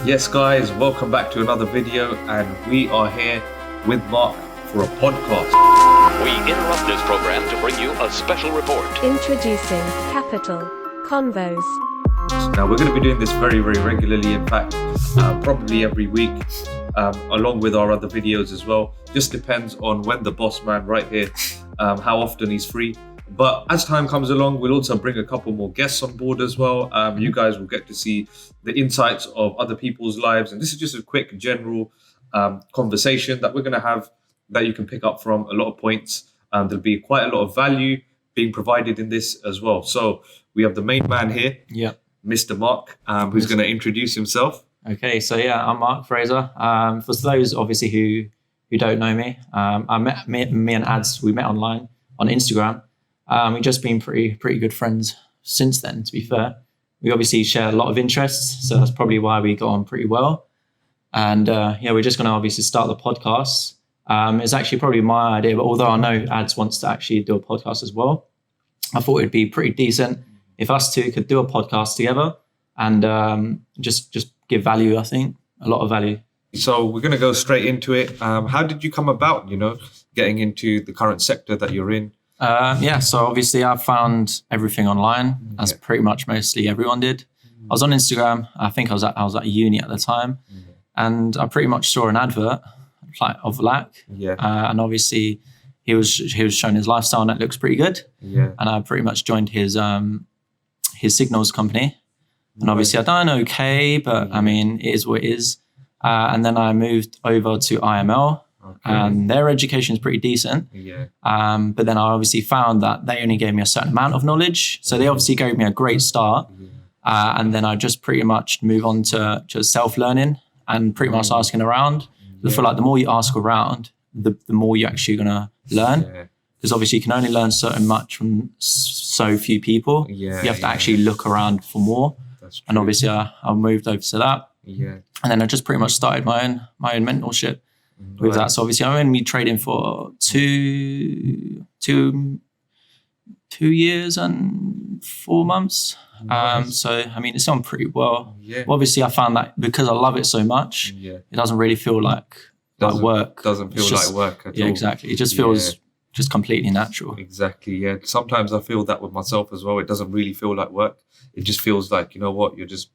Yes, guys, welcome back to another video, and we are here with Mark for a podcast. We interrupt this program to bring you a special report. Introducing Capital Convos. Now, we're going to be doing this very, very regularly. In fact, probably every week, along with our other videos as well. Just depends on when the boss man right here, how often he's free. But as time comes along, we'll also bring a couple more guests on board as well. You guys will get to see the insights of other people's lives. And this is just a quick general conversation that we're going to have that you can pick up from a lot of points. There'll be quite a lot of value being provided in this as well. So we have the main man here, Mr. Mark, who's going to introduce himself. Okay, so I'm Mark Fraser. For those obviously who don't know me, me and Ads, we met online on Instagram. We've just been pretty good friends since then, to be fair. We obviously share a lot of interests, so that's probably why we got on pretty well. And we're just going to obviously start the podcast. It's actually probably my idea, but although I know Ads wants to actually do a podcast as well, I thought it'd be pretty decent if us two could do a podcast together and just give value, I think, a lot of value. So we're going to go straight into it. How did you come about, getting into the current sector that you're in? So obviously I found everything online, as pretty much mostly everyone did. I was on Instagram. I think I was at uni at the time, and I pretty much saw an advert of Lack. And obviously he was showing his lifestyle, and it looks pretty good. And I pretty much joined his signals company, and obviously I done okay, but I mean it is what it is. And then I moved over to IML. And their education is pretty decent. But then I obviously found that they only gave me a certain amount of knowledge. So they obviously gave me a great start. And then I just pretty much move on to self-learning and pretty much asking around. I feel like the more you ask around, the more you're actually going to learn. Because obviously you can only learn so much from so few people. You have to actually look around for more. And obviously I moved over to that. And then I just pretty much started my own mentorship with that. So obviously I'm going to be trading for two years and 4 months. So I mean it's gone pretty well. Obviously I found that because I love it so much, it doesn't really feel like work. Doesn't feel like work at all. Exactly. It just feels just completely natural. Exactly. Sometimes I feel that with myself as well. It doesn't really feel like work. It just feels like, you're just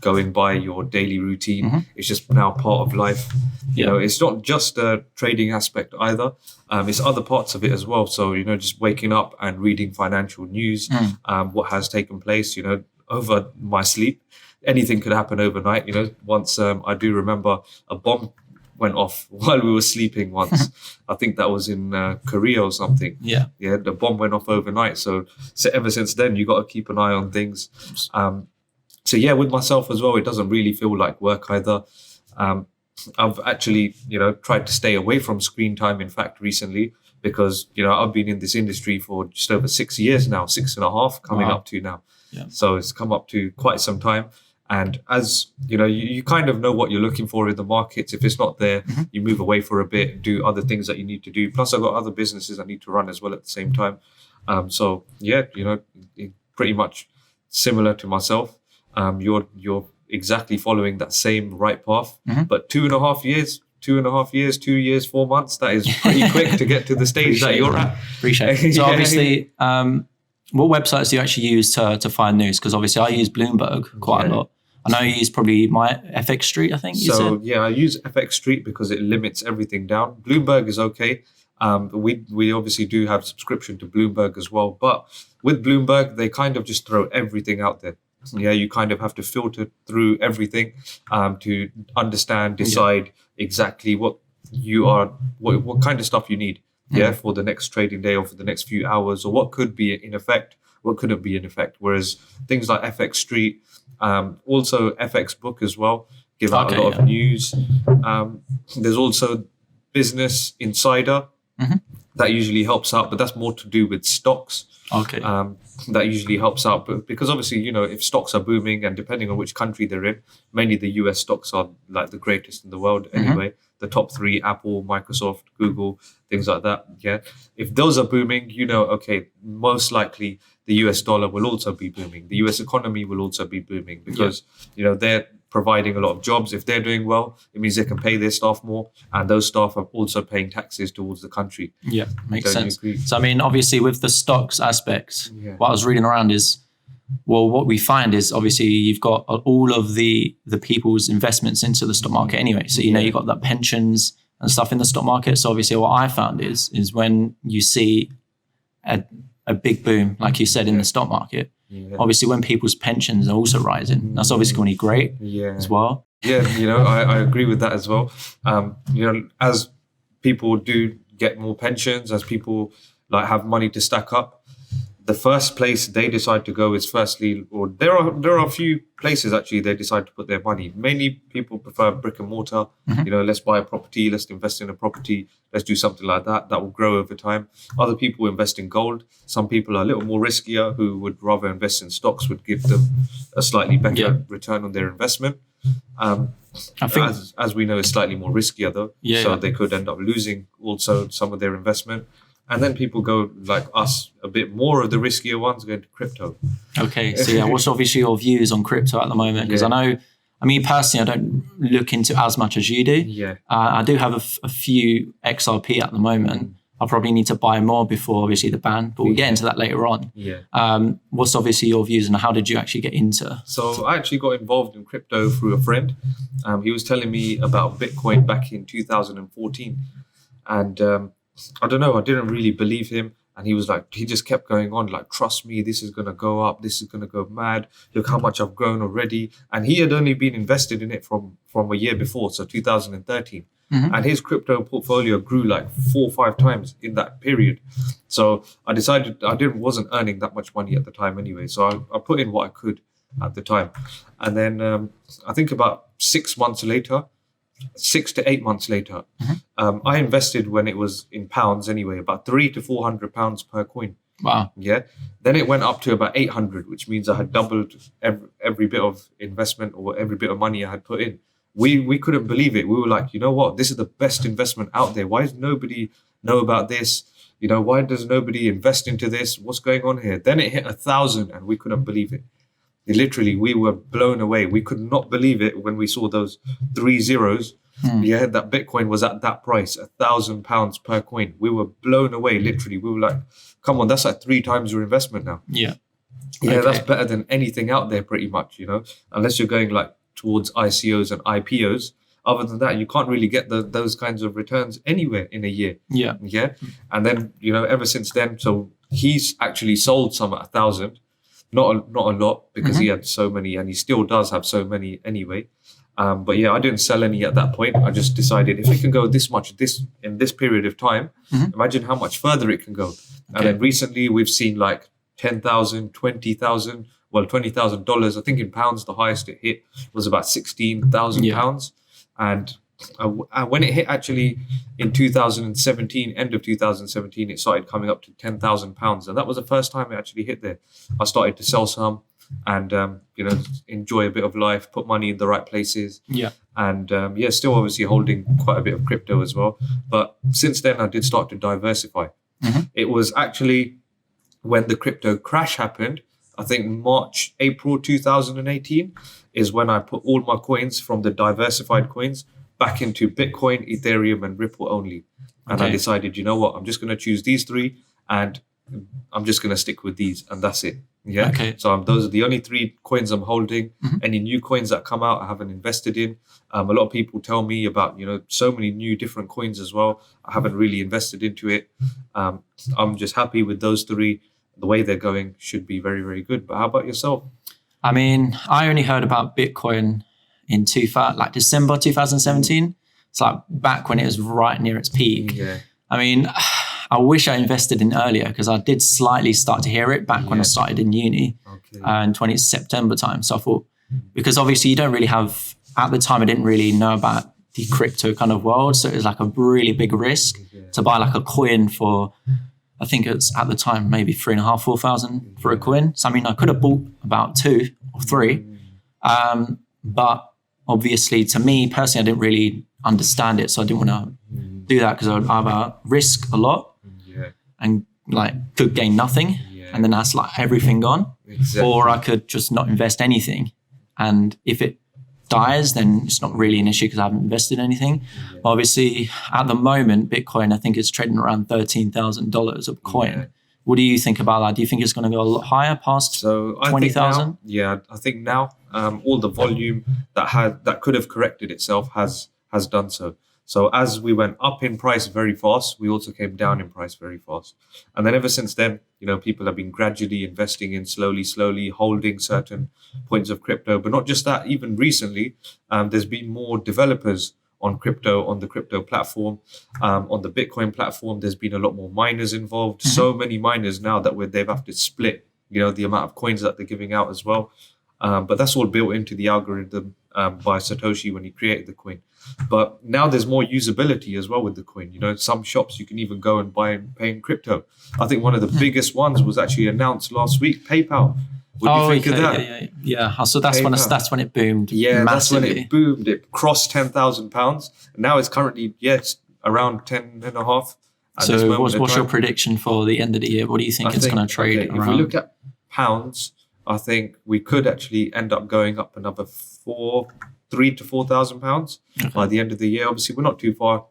going by your daily routine. It's just now part of life. It's not just a trading aspect either. It's other parts of it as well. So, just waking up and reading financial news, what has taken place, over my sleep. Anything could happen overnight. Once I do remember a bomb went off while we were sleeping once. I think that was in Korea or something. The bomb went off overnight. So ever since then, you got to keep an eye on things. So with myself as well, it doesn't really feel like work either. I've actually, tried to stay away from screen time, in fact, recently, because, I've been in this industry for just over 6 years now, 6.5 coming up to now. So it's come up to quite some time. And as, you kind of know what you're looking for in the markets. If it's not there, you move away for a bit, do other things that you need to do. Plus, I've got other businesses I need to run as well at the same time. Pretty much similar to myself. You're exactly following that same right path, but 2.5 years, 2 years, 4 months, that is pretty quick to get to the stage that you're at. Appreciate it. So obviously, what websites do you actually use to find news? Because obviously I use Bloomberg quite a lot. I know you use probably my FX Street, I think you said. I use FX Street because it limits everything down. Bloomberg is okay. We obviously do have subscription to Bloomberg as well, but with Bloomberg, they kind of just throw everything out there. You kind of have to filter through everything to understand, decide exactly what you are, what kind of stuff you need, for the next trading day or for the next few hours, or what could be in effect, what couldn't be in effect. Whereas things like FX Street, also FX Book as well, give out a lot of news. There's also Business Insider that usually helps out, but that's more to do with stocks. That usually helps out, but because obviously, if stocks are booming, and depending on which country they're in, mainly the US stocks are like the greatest in the world anyway. The top 3, Apple, Microsoft, Google, things like that. If those are booming, most likely the US dollar will also be booming. The US economy will also be booming because, they're providing a lot of jobs. If they're doing well, it means they can pay their staff more, and those staff are also paying taxes towards the country. Yeah, makes Don't you sense. agree? So I mean, obviously with the stocks aspect, Yeah. what I was reading around is, well, what we find is obviously you've got all of the people's investments into the stock market anyway. So, you know, you've got the pensions and stuff in the stock market. So obviously what I found is when you see a big boom, like you said, in the stock market, obviously when people's pensions are also rising, that's obviously going to be great as well. Yeah, you know, I agree with that as well. You know, as people do get more pensions, as people like have money to stack up, the first place they decide to go is firstly, or there are a few places actually they decide to put their money. Mainly people prefer brick and mortar. You know, let's buy a property, let's invest in a property, let's do something like that. That will grow over time. Other people invest in gold. Some people are a little more riskier who would rather invest in stocks, would give them a slightly better return on their investment. I think, as we know, it's slightly more riskier though. So they could end up losing also some of their investment. And then people go like us, a bit more of the riskier ones, go into crypto. Okay, so yeah, what's obviously your views on crypto at the moment? Because I mean, personally, I don't look into as much as you do. Yeah. I do have a few XRP at the moment. I'll probably need to buy more before obviously the ban, but we'll get into that later on. What's obviously your views and how did you actually get into? So I actually got involved in crypto through a friend. He was telling me about Bitcoin back in 2014. And I don't know, I didn't really believe him. And he was like, he just kept going on, like, trust me, this is going to go up. This is going to go mad. Look how much I've grown already. And he had only been invested in it from a year before, so 2013. And his crypto portfolio grew like 4 or 5 times in that period. So I decided I wasn't earning that much money at the time anyway. So I put in what I could at the time. And then I think about 6 to 8 months later, I invested when it was in pounds anyway, about £300 to £400 per coin. Wow. Yeah. Then it went up to about 800, which means I had doubled every bit of investment or every bit of money I had put in. We couldn't believe it. We were like, you know what? This is the best investment out there. Why does nobody know about this? You know, why does nobody invest into this? What's going on here? Then it hit 1,000 and we couldn't believe it. Literally, we were blown away. We could not believe it when we saw those 3 zeros. Yeah, that Bitcoin was at that price, £1,000 per coin. We were blown away, literally. We were like, come on, that's like 3 times your investment now. Yeah, that's better than anything out there pretty much, you know, unless you're going like towards ICOs and IPOs. Other than that, you can't really get those kinds of returns anywhere in a year. Yeah. And then, you know, ever since then, so he's actually sold some at 1,000. Not a lot because he had so many, and he still does have so many anyway. But yeah, I didn't sell any at that point. I just decided if it can go this much in this period of time, imagine how much further it can go. And then recently we've seen like 10,000, 20,000, well, $20,000. I think in pounds, the highest it hit was about £16,000. And when it hit actually in 2017, end of 2017, it started coming up to £10,000. And that was the first time it actually hit there. I started to sell some and, you know, enjoy a bit of life, put money in the right places. And still obviously holding quite a bit of crypto as well. But since then, I did start to diversify. It was actually when the crypto crash happened, I think April 2018 is when I put all my coins from the diversified coins back into Bitcoin, Ethereum, and Ripple only. And I decided, you know what, I'm just going to choose these 3 and I'm just going to stick with these and that's it. So those are the only 3 coins I'm holding. Any new coins that come out, I haven't invested in. A lot of people tell me about, you know, so many new different coins as well. I haven't really invested into it. I'm just happy with those 3. The way they're going should be very, very good. But how about yourself? I mean, I only heard about Bitcoin in December 2017. It's like back when it was right near its peak. I mean, I wish I invested in earlier because I did slightly start to hear it back when I started in uni in September time. So I thought, because obviously you don't really have, at the time I didn't really know about the crypto kind of world. So it was like a really big risk to buy like a coin for, I think it's at the time, maybe 3,500, 4,000 for a coin. So I mean, I could have bought about 2 or 3. But obviously to me personally, I didn't really understand it. So I didn't want to do that because I would either risk a lot and like could gain nothing. And then that's like everything gone. Or I could just not invest anything. And if it dies, then it's not really an issue because I haven't invested anything. But obviously, at the moment, Bitcoin, I think it's trading around $13,000 a coin. Yeah. What do you think about that? Do you think it's going to go a lot higher, past So I 20,000? I think now all the volume that could have corrected itself has done so. So as we went up in price very fast, we also came down in price very fast. And then ever since then, people have been gradually investing in slowly holding certain points of crypto. But not just that, even recently, there's been more developers on the crypto platform, on the Bitcoin platform. There's been a lot more miners involved. So many miners now that they've have to split, the amount of coins that they're giving out as well. But that's all built into the algorithm by Satoshi when he created the coin. But now there's more usability as well with the coin. Some shops you can even go and buy and pay in crypto. I think one of the biggest ones was actually announced last week, PayPal. What do you think of that? Yeah. So that's when it boomed. Yeah, massively. That's when it boomed. It crossed £10,000. And now it's currently, it's around 10.5. So what's your prediction for the end of the year? What do you think it's going to trade around? If we look at pounds, I think we could actually end up going up another £3,000 to £4,000 by the end of the year. Obviously, we're not too far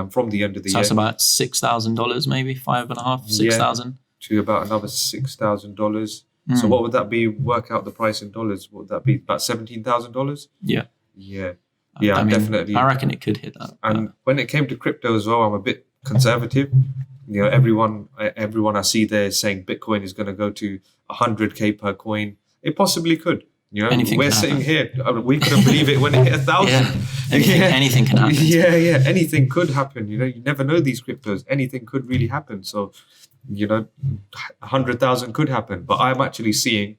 from the end of the year. So that's about $6,000, maybe $6,000 to about another $6,000. So what would that be? Work out the price in dollars. What would that be? About $17,000? Yeah. Yeah, definitely. I reckon it could hit that. And when it came to crypto as well, I'm a bit conservative. Everyone I see there is saying Bitcoin is going to go to 100K per coin. It possibly could. We're sitting here. We couldn't believe it when it hit 1,000. Anything can happen. Yeah. Anything could happen. You never know these cryptos. Anything could really happen. So, 100,000 could happen. But I'm actually seeing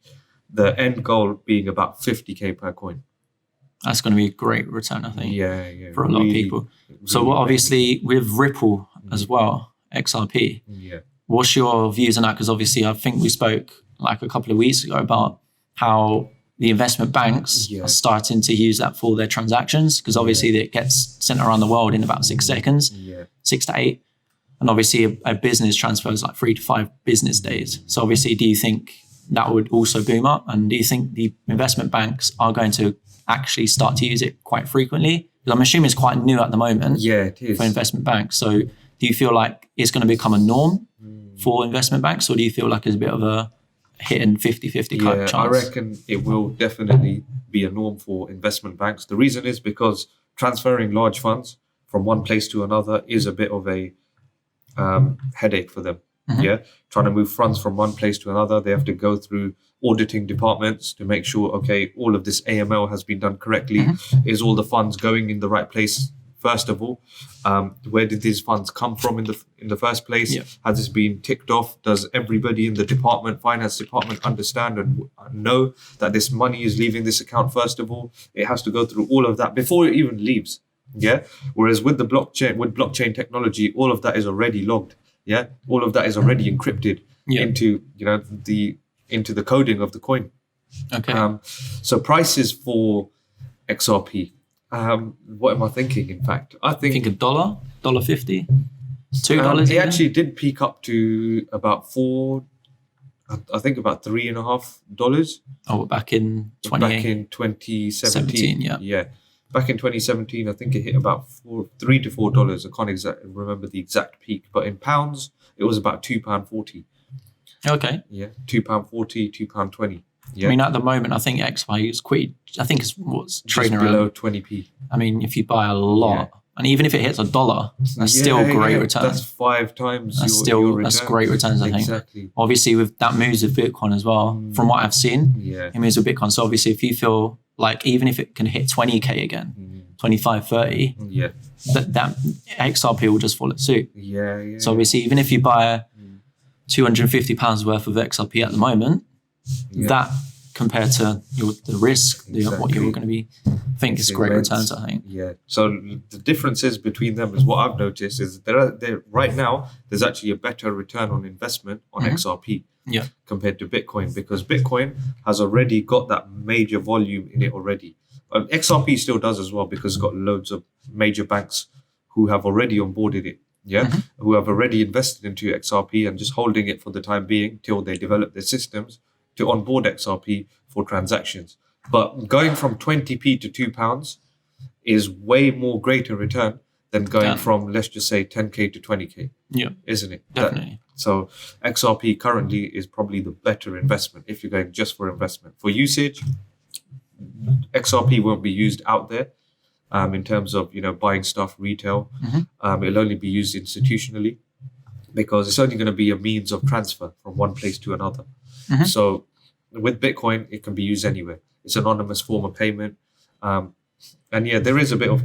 the end goal being about 50K per coin. That's going to be a great return, I think. Yeah. For a lot of people. So, obviously, with Ripple as well, XRP. Yeah. What's your views on that? Because obviously, I think we spoke like a couple of weeks ago about how the investment banks are starting to use that for their transactions, because obviously it gets sent around the world in about 6 seconds, 6 to 8. And obviously a business transfers like 3 to 5 business days. So obviously, do you think that would also boom up? And do you think the investment banks are going to actually start to use it quite frequently? Because I'm assuming it's quite new at the moment. Yeah, it is. For investment banks. So do you feel like it's going to become a norm for investment banks, or do you feel like it's a bit of a hitting 50-50 kind of chance? I reckon it will definitely be a norm for investment banks. The reason is because transferring large funds from one place to another is a bit of a headache for them. Trying to move funds from one place to another, they have to go through auditing departments to make sure, all of this AML has been done correctly. Is all the funds going in the right place? First of all, where did these funds come from in the first place? Has this been ticked off? Does everybody in the finance department understand and know that this money is leaving this account? First of all, it has to go through all of that before it even leaves. Whereas with blockchain technology, all of that is already logged. All of that is already encrypted into the coding of the coin. So prices for XRP. What am I thinking? In fact, I think $1.50, $2. It actually did peak up to about $4. I think about $3.50. Oh, back in 2017. Yeah. Back in 2017, I think it hit about $3 to $4. I can't remember the exact peak, but in pounds, it was about £2.40. Okay. Yeah, £2.40, £2.20. Yeah. I mean, at the moment, I think XY is it's what's trading just below around 20p. I mean, if you buy a lot, and even if it hits $1, that's still great return. That's 5 times that's great returns, I think. Exactly. Obviously, with that moves with Bitcoin as well, from what I've seen, it moves with Bitcoin. So obviously, if you feel like even if it can hit 20K again, 25, 30, that XRP will just follow suit. So obviously, even if you buy £250 worth of XRP at the moment, that compared to the risk, what you're going to be, I think it's great returns, I think. Yeah. So the differences between them is what I've noticed is there right now, there's actually a better return on investment on XRP compared to Bitcoin, because Bitcoin has already got that major volume in it already. XRP still does as well, because it's got loads of major banks who have already onboarded it. Who have already invested into XRP and just holding it for the time being till they develop their systems to onboard XRP for transactions. But going from 20p to £2 is way more greater return than going from, let's just say, 10k to 20k. Yeah, isn't it? definitely. So XRP currently is probably the better investment if you're going just for investment. For usage, XRP won't be used out there in terms of buying stuff retail. It'll only be used institutionally because it's only going to be a means of transfer from one place to another. So with Bitcoin, it can be used anywhere. It's an anonymous form of payment. And yeah, there is a bit of...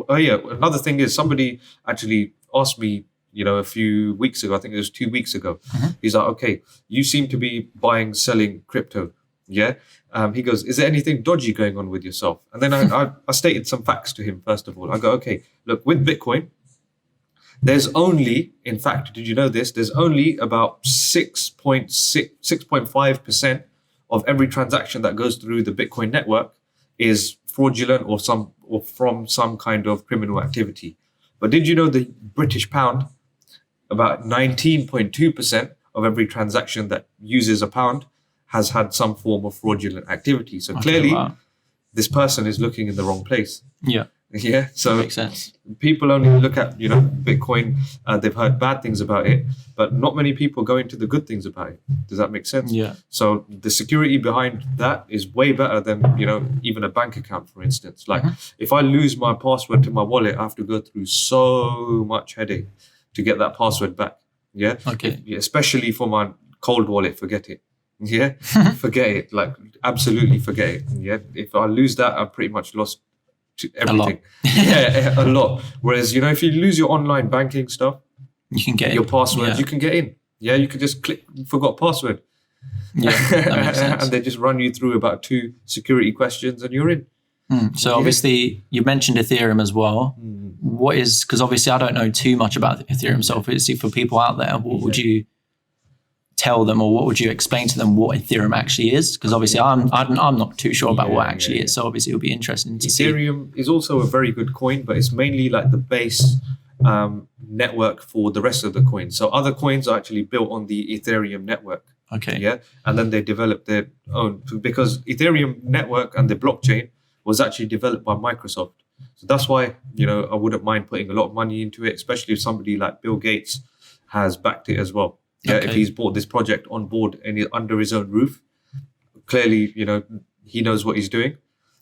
Oh yeah, another thing is somebody actually asked me, a few weeks ago, I think it was 2 weeks ago. He's like, okay, you seem to be selling crypto. Yeah. He goes, is there anything dodgy going on with yourself? And then I stated some facts to him, first of all. I go, okay, look, with Bitcoin, there's only, in fact, did you know this? There's only about 6.5% of every transaction that goes through the Bitcoin network is fraudulent or from some kind of criminal activity. But did you know the British pound, about 19.2% of every transaction that uses a pound has had some form of fraudulent activity. So clearly, this person is looking in the wrong place. Yeah. Yeah. So that makes sense. People only look at, Bitcoin, they've heard bad things about it, but not many people go into the good things about it. Does that make sense? Yeah. So the security behind that is way better than, even a bank account, for instance. Like if I lose my password to my wallet, I have to go through so much headache to get that password back. Yeah. Okay. Especially for my cold wallet, forget it. Yeah. Forget it. Like absolutely forget it. Yeah. If I lose that, I've pretty much lost everything. A lot. Whereas, if you lose your online banking stuff, you can get your passwords, you can get in. Yeah, you can just click forgot password. Yeah, that makes sense. And they just run you through about 2 security questions and you're in. So obviously you mentioned Ethereum as well. What is, because obviously I don't know too much about Ethereum, so obviously for people out there, what would you tell them, or what would you explain to them what Ethereum actually is? Because obviously I'm not too sure about what actually is. So obviously it'll be interesting to see. Ethereum is also a very good coin, but it's mainly like the base network for the rest of the coins. So other coins are actually built on the Ethereum network. Okay. Yeah. And then they developed their own, because Ethereum network and the blockchain was actually developed by Microsoft. So that's why, I wouldn't mind putting a lot of money into it, especially if somebody like Bill Gates has backed it as well. Yeah, if he's brought this project on board and under his own roof, clearly, he knows what he's doing,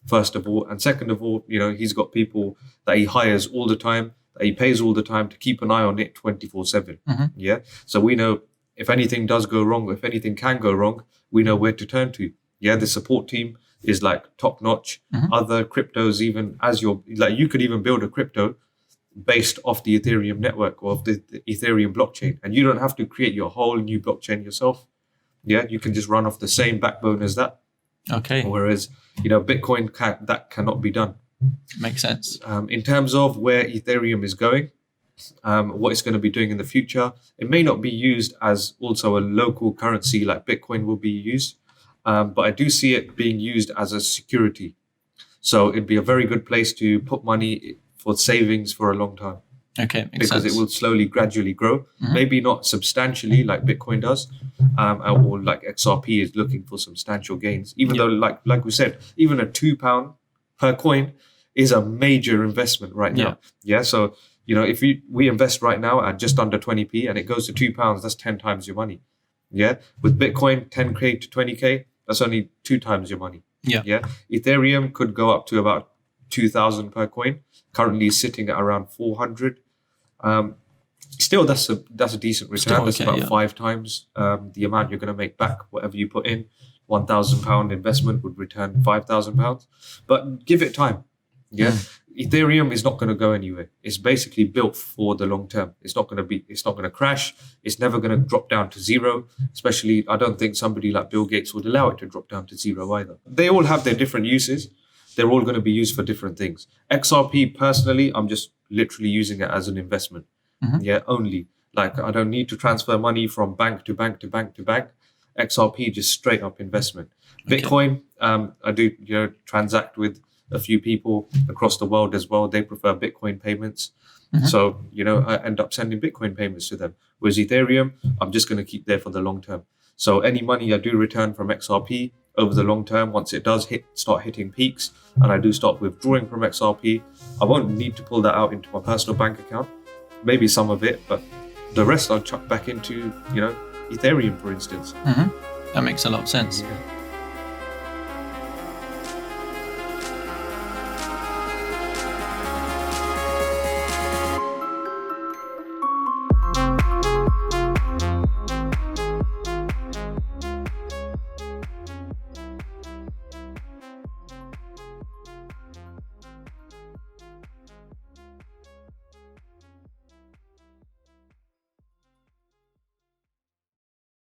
first of all. And second of all, he's got people that he hires all the time, that he pays all the time to keep an eye on it 24/7. Yeah. So we know if anything does go wrong, if anything can go wrong, we know where to turn to. Yeah. The support team is like top notch. Other cryptos, even as you could even build a crypto based off the Ethereum network or of the Ethereum blockchain. And you don't have to create your whole new blockchain yourself. Yeah, you can just run off the same backbone as that. Okay. Whereas, Bitcoin, that cannot be done. Makes sense. In terms of where Ethereum is going, what it's going to be doing in the future, it may not be used as also a local currency like Bitcoin will be used. But I do see it being used as a security. So it'd be a very good place to put money for savings for a long time. Okay, makes because sense. it will slowly, gradually grow. Maybe not substantially like Bitcoin does, or like XRP is looking for substantial gains. Even though, like we said, even a £2 per coin is a major investment right now. Yeah. So if we invest right now at just under 20p and it goes to £2, that's 10 times your money. Yeah. With Bitcoin, 10k to 20k, that's only 2 times your money. Yeah. Ethereum could go up to about 2,000 per coin. Currently sitting at around 400. Still, that's a decent return. That's about 5 times the amount you're going to make back. Whatever you put in, £1,000 investment would return £5,000. But give it time. Yeah, Ethereum is not going to go anywhere. It's basically built for the long term. It's not going to crash. It's never going to drop down to zero. Especially, I don't think somebody like Bill Gates would allow it to drop down to zero either. They all have their different uses. They're all going to be used for different things. XRP, personally, I'm just literally using it as an investment. Yeah, only. Like, I don't need to transfer money from bank to bank to bank to bank. XRP, just straight up investment. Bitcoin, I do, transact with a few people across the world as well. They prefer Bitcoin payments. So, I end up sending Bitcoin payments to them. Whereas Ethereum, I'm just going to keep there for the long term. So any money I do return from XRP over the long term, once it does start hitting peaks, and I do start withdrawing from XRP, I won't need to pull that out into my personal bank account. Maybe some of it, but the rest I'll chuck back into, Ethereum, for instance. That makes a lot of sense. Yeah.